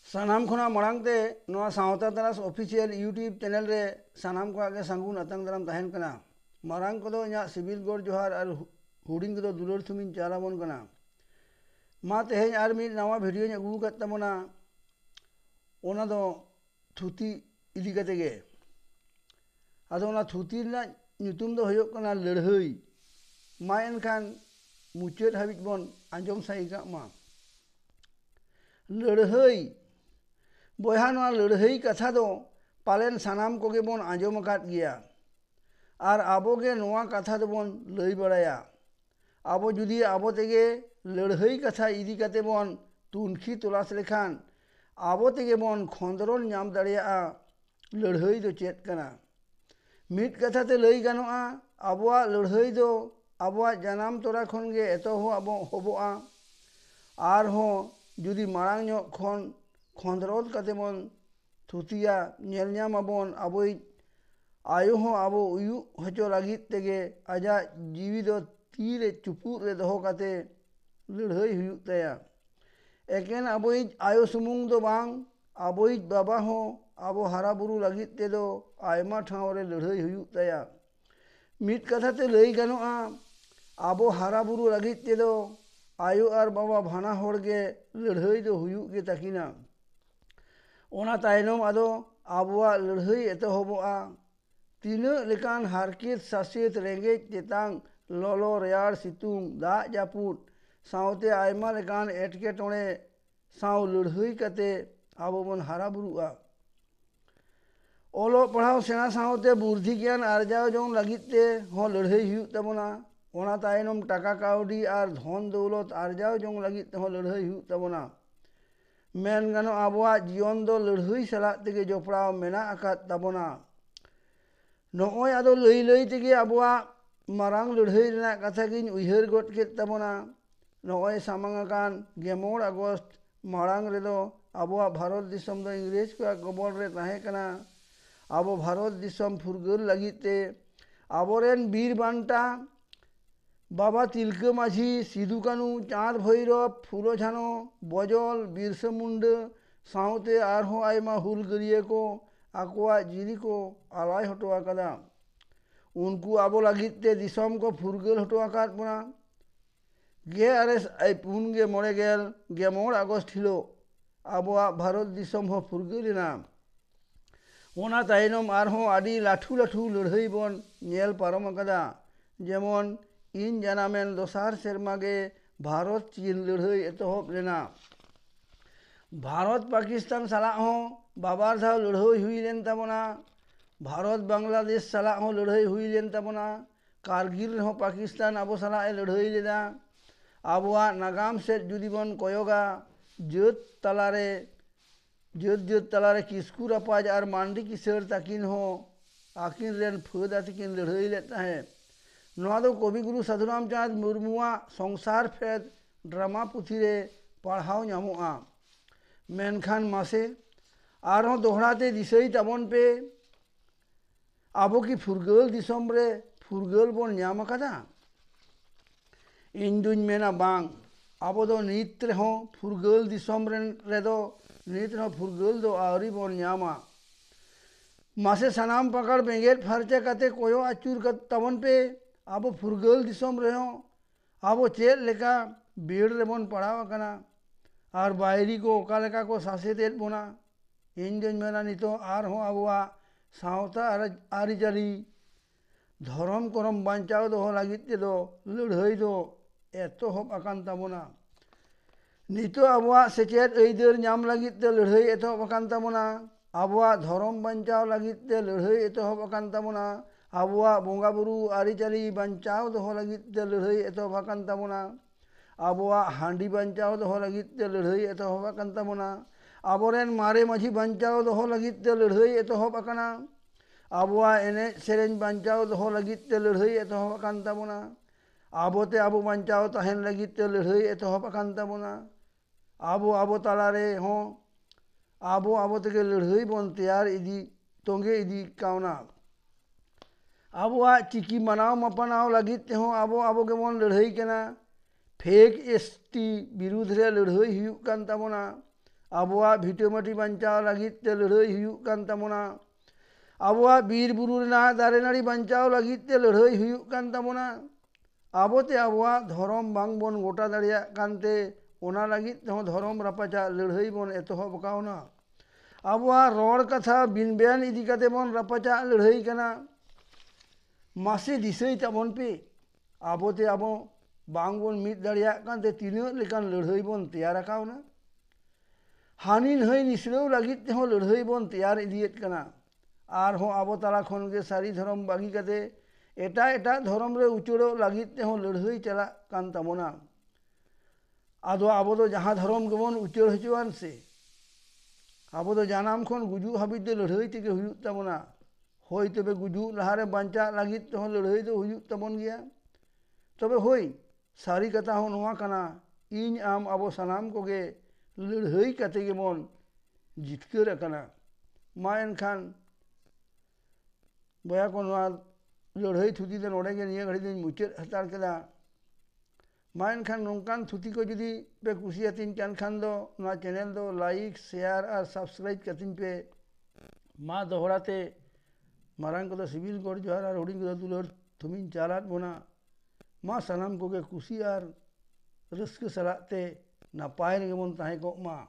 सानाम खुना मरांगते नोआ सावता तरास ऑफिशियल यूट्यूब चैनल रे सानाम को आगे संगुन अतंग दराम तहन कना मरांग को दो इना सिविल गोड जोहार और हुडिंग को दो दुलर थुमिन चालाबन कना मा तेहेन आर मिद नवा वीडियो ने अगू करता मना ओना दो थुती इदी कते गे आदो ओना थुती ना ᱧᱩᱛᱩᱢ दो होयो कना लड़हई मा एनखान मुचाद हाबिज बन आंजम साइका मा लड़हई बयहा नोआ लड़हई कथा दो पालेन सानाम कोगे बन आंजम आकाद गिया और आबोगे नोआ कथा दो बन लई बड़ाया आबो जुदी आबो तेगे लड़हई कथा इदी कते बन तुनखी तलाश लेखान आबो तेगे बन खंदरन नाम दाड़ेया लड़हई दो चेत कना मिट कथा ते लई गानोआ आबोआ लड़हई दो आबोआ जनाम तोरा खन गे एतो हो आबो होबोआ आर हो जुदी मारांग ᱧᱚᱜ खन खंदरत कते बन थुतिया नेल ᱧᱟᱢ आबोन आबोई आयो हो आबो उयु हचो लागित तेगे आजा जीवी दो तीरे चुपुर रे दोहो कते लड़हई हुयुग तया एकेन आबोई आयो सुमुंग दो बांग आबोई बाबा हो आबो हारा बुरु लागित ते दो आयमा ठाव रे लड़हई हुयुग तया मिट कथा ते लई गानोआ आबो हारा बुरु लागित ते दो आयो और बाबा भाना होड़गे लड़हई दो हुयुग गे तकिना ओना तायनम आदो आबोआ लड़हई एतोहबोआ तीना लेकान हारकेत सासेत रेंगेज तेतांग ललो रेयार सितुंग दा जापुद सावते आयमा लेकान एटकेटोणे साव लड़हई कते आबो बन हारा बुरुआ ओलो पढ़ाओ सेना सावते बुद्धि ज्ञान आर्जाव जों लगिते हो लड़हई हुयुग तबोना ओना तायनम टाका काउडी और धन दौलत आर्जाव जों लगिते हो लड़हई हुयुग तबोना मेन गानो आबोआ जीवन दो लड़हई सलाह तेगे जोपड़ाव मेना आकाद तबोना नोय आदो लई लई तेगे आबोआ मारांग लड़हई रेना कथा गिन उइहर गद केद तबोना नोय सामांगाकान 11 अगस्त मारांग रेदो आबोआ भारत दिसम दो इंग्रेज को गबल रे ताहे कना आबो भारत दिसम फुरगल लगिते आबोरेन वीर बांटा बाबा तिलका माझी सिदू कानू चाँद भैरव फुलो झानो बजल बिरसा मुंडा सावते आरहो आयमा हुलगरिया को आकोआ जिरी को आलाय हटो आकादा उनको आबो लगिते दिसम को फुरगल हटो आकाद बना गे आरेस आई पुन गे मोड़े गेल 11 अगस्त हिलो आबोआ भारत दिसम हो फुरगलिना ओना तायनम आरहो आदि लाठू लाठू लड़हई बन नेल पारम आकादा जेमन इन जानामेन दोसार सेरमागे भारत चीन लड़हई एतोहब लेना भारत पाकिस्तान साला हो बाबार धाव लड़हई हुई लेन तबोना भारत बांग्लादेश साला हो लड़हई हुई लेन तबोना कारगिल हो पाकिस्तान आबो साला लड़हई लेना आबोआ नागाम सेट जुदी बन कोयोगा जत तलारे किस्कू रापाज और मांडी किसर ताकिन हो आकिन रेन फुदा तकिन लड़हई लेता है नोआ दो कविगुरु साधुराम चाँद मुर्मुआ संसार फेद ड्रामा पुथी रे पढ़ाव ᱧᱟᱢᱚᱜᱼᱟ मेनखान मासे आरो दोहराते दिसई तबन पे आबो की फुरगल दिसम रे फुरगल बन ᱧᱟᱢ आकादा इन दुñ मेना बांग आबो दो नित रे हो फुरगल दिसम रे दो नित रे फुरगल दो आवरी बन ᱧामा मासे सनाम पकड़ बेंगेट फरचे कते कोयो अचूर कत तबन पे आबो फुरगल दिसम रहो आबो चेद लेका बेड़ रेबन पढ़ाव कना और बायरी को ओका लेका को सासेतेद बोना इन दिन मेना नितो आर हो आबोआ सावता आरिजारी धर्म करम बांचाव दो लागित ते दो लड़हई दो एतोहब आकान ताबोना नितो आबोआ सेचेद ऐदर नाम लागित ते लड़हई एतोहब आकान ताबोना आबोआ धर्म बांचाव लागित ते लड़हई एतोहब आकान ताबोना आबोआ बोंगा बुरु आरिचाली बांचाव दोहो लागित ते लड़हई एतोहब आकान ताबोना आबोआ हांडी बांचाव दोहो लागित ते लड़हई एतोहब आकान ताबोना आबोरेन मारे माझी बांचाव दोहो लागित ते लड़हई एतोहब आकाना आबोआ एने सेरेन बांचाव दोहो लागित ते लड़हई एतोहब आकान ताबोना आबोते आबो बांचाव ताहेन लागित ते लड़हई एतोहब आकान ताबोना आबो आबो तालारे हो आबो तेगे लड़हई बन तैयार इदी तोंगे इदी कावना आबोआ चिकी मनाव मपनाव लगित ते हो आबो के बन लड़हई केना फेक एसटी विरुद्ध रे लड़हई हुयुग कान ताबोना abuak bhitomati bancao lagit te leureui huyuk kan tamona abuak bir buru rena dare nari bancao lagit te leureui huyuk kan tamona abote abuak dhorom bang bon gota dareyak kante ona lagit tehon dhorom rapacha leureui bon etohob kauna abuak ror katha bin bean idi kate bon rapacha leureui kana masih disei tabon pe abote abo bang bon mit dareyak kante tinauk lekan leureui bon teyar akauna hanin hai nisreu lagit tehon leureui bon teyar idiet kana arhon abo tala khon ge sari dhorom bagi kate eta dhorom re uchoro lagit tehon leureui chalak kan tamona ado abo do jaha dhorom gebon uchor hochuan se abo do janam khon guju habit do leureui tege huyuk tamona hoi tobe guju lahare bancha lagit tehon leureui do huyuk tabon geya tobe hoi sari kata hon noa kana ᱤᱧ ᱟᱢ ᱟᱵᱚ ᱥᱟᱱᱟᱢ ᱠᱚᱜᱮ ᱞᱟᱹᱲᱦᱟᱹᱭ ᱠᱟᱛᱮ ᱜᱮᱵᱚᱱ ᱡᱤᱛᱠᱟᱹᱨ ᱟᱠᱟᱱᱟ ᱢᱟ ᱮᱱᱠᱷᱟᱱ ᱵᱚᱭᱦᱟ ᱠᱚ ᱱᱚᱣᱟ ᱞᱟᱹᱲᱦᱟᱹᱭ ᱛᱷᱩᱛᱤ ᱫᱚ ᱱᱚᱰᱮ ᱜᱮ ᱱᱤᱭᱟᱹ ᱜᱷᱟᱹᱲᱤᱡ ᱫᱚᱧ ᱢᱩᱪᱟᱹᱫ ᱦᱟᱛᱟᱲ ᱠᱮᱫᱟ ᱢᱟ ᱮᱱᱠᱷᱟन ᱱᱚᱝᱠᱟᱱ ᱛᱷᱩᱛᱤ ᱠᱚ ᱡᱩᱫᱤ ᱯᱮ ᱠᱩᱥᱤᱭᱟᱛᱤᱧ ᱠᱟᱱ ᱠᱷᱟᱱ ᱫᱚ ᱱᱚᱣᱟ ᱪᱮᱱᱮᱞ ᱫᱚ ᱞᱟᱭᱤᱠ ᱥᱮᱭᱟᱨ ᱟᱨ ᱥᱟᱵᱥᱠᱨᱟᱭᱤᱵ ᱠᱟᱛᱤᱧ ᱯᱮ ᱢᱟ ᱫᱚᱦᱲᱟ ᱛᱮ ᱢᱟᱨᱟᱝ ᱠᱚᱫᱚ ᱥᱤᱵᱤᱞ ᱜᱚᱰ ᱡᱚᱦᱟᱨ ᱟᱨ ᱦᱩᱰᱤᱧ ᱠᱚᱫᱚ ᱫᱩᱞᱟᱹᱲ ᱛᱷᱩᱢᱤᱧ ᱪᱟᱞᱟᱫ ᱵᱚᱱᱟ ᱢᱟ ᱥᱟᱱᱟᱢ ᱠᱚᱜᱮ ᱠᱩᱥᱤ ᱟᱨ ᱨᱟᱹᱥᱠᱟᱹ ᱥᱟᱞᱟᱜ te napai rege mon tahe kok ma